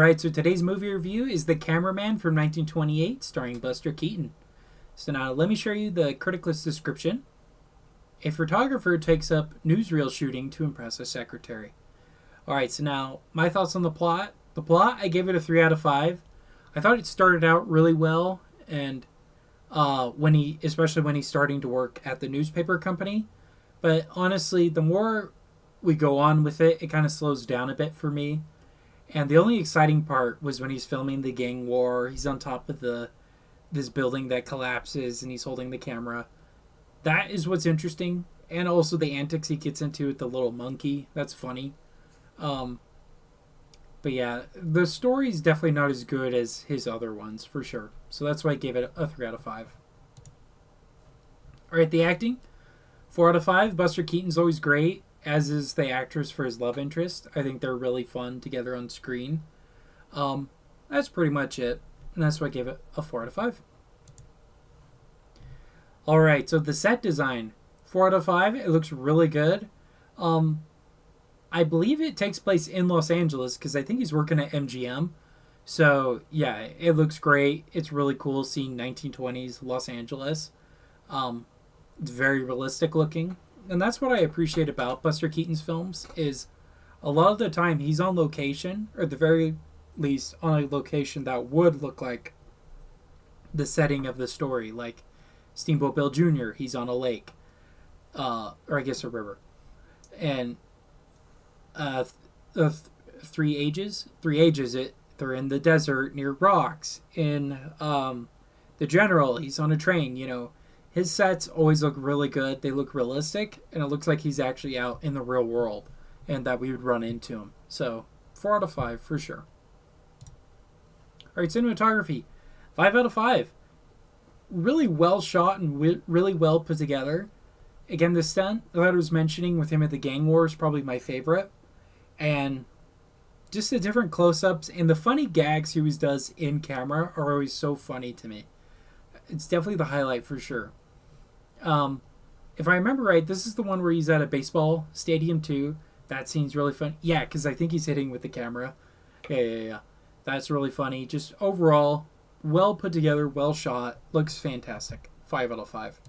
Alright, so today's movie review is The Cameraman from 1928, starring Buster Keaton. So now let me show you the criticalist description. A photographer takes up newsreel shooting to impress a secretary. Alright, so now my thoughts on the plot. The plot, I gave it a 3 out of 5. I thought it started out really well, and especially when he's starting to work at the newspaper company. But honestly, the more we go on with it, it kind of slows down a bit for me. And the only exciting part was when he's filming the gang war. He's on top of this building that collapses, and he's holding the camera. That is what's interesting, and also the antics he gets into with the little monkey. That's funny. But yeah, the story's definitely not as good as his other ones, for sure. So that's why I gave it a 3 out of 5. Alright, the acting. 4 out of 5. Buster Keaton's always great, as is the actress for his love interest. I think they're really fun together on screen. That's pretty much it. And that's why I gave it a 4 out of 5. Alright, so the set design. 4 out of 5. It looks really good. I believe it takes place in Los Angeles because I think he's working at MGM. So, yeah, it looks great. It's really cool seeing 1920s Los Angeles. It's very realistic looking. And that's what I appreciate about Buster Keaton's films is a lot of the time he's on location, or at the very least on a location that would look like the setting of the story. Like Steamboat Bill Jr., he's on a lake. Or I guess a river. And Three Ages, they're in the desert near rocks. In The General, he's on a train. You know, his sets always look really good. They look realistic, and it looks like he's actually out in the real world and that we would run into him. So 4 out of 5 for sure. Alright, cinematography. 5 out of 5. Really well shot and really well put together. Again, the stunt that I was mentioning with him at the gang war is probably my favorite. And just the different close-ups and the funny gags he always does in camera are always so funny to me. It's definitely the highlight for sure. If I remember right, this is the one where he's at a baseball stadium too. That scene's really fun. Yeah, because I think he's hitting with the camera. Yeah. That's really funny. Just overall, well put together, well shot. Looks fantastic. 5 out of 5.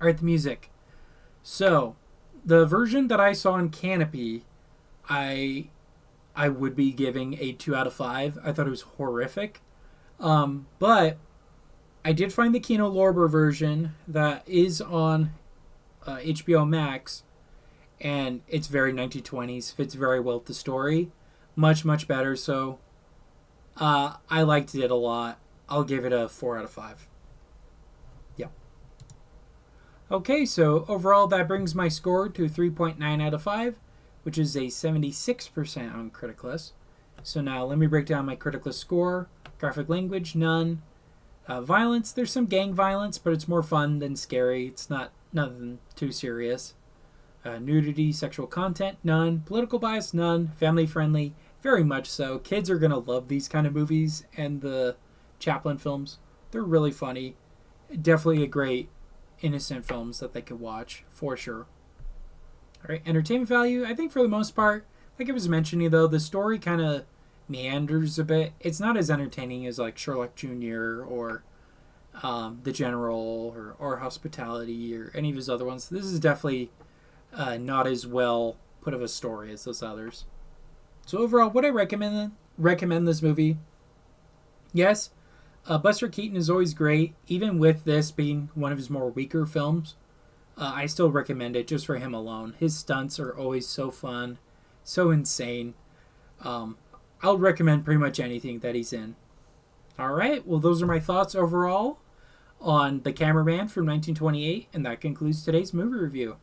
Alright, the music. So, the version that I saw in Canopy, I would be giving a 2 out of 5. I thought it was horrific. But I did find the Kino Lorber version that is on HBO Max, and it's very 1920s, fits very well with the story. Much, much better, so I liked it a lot. I'll give it a 4 out of 5. Yeah. Okay, so overall that brings my score to 3.9 out of 5, which is a 76% on Criticalist. So now let me break down my Criticalist score. Graphic language, none. Violence, there's some gang violence, but it's more fun than scary. It's nothing too serious. Nudity, sexual content, none. Political bias, none. Family friendly, very much so. Kids are going to love these kind of movies, and the Chaplin films, they're really funny. Definitely a great innocent films that they could watch, for sure. Alright, entertainment value, I think for the most part, like I was mentioning though, the story kind of meanders a bit. It's not as entertaining as like Sherlock Jr. or The General or Hospitality or any of his other ones. This is definitely not as well put of a story as those others. So overall, would I recommend this movie? Yes. Buster Keaton is always great, even with this being one of his more weaker films. I still recommend it just for him alone. His stunts are always so fun, so insane. I'll recommend pretty much anything that he's in. Alright, well those are my thoughts overall on The Cameraman from 1928, and that concludes today's movie review.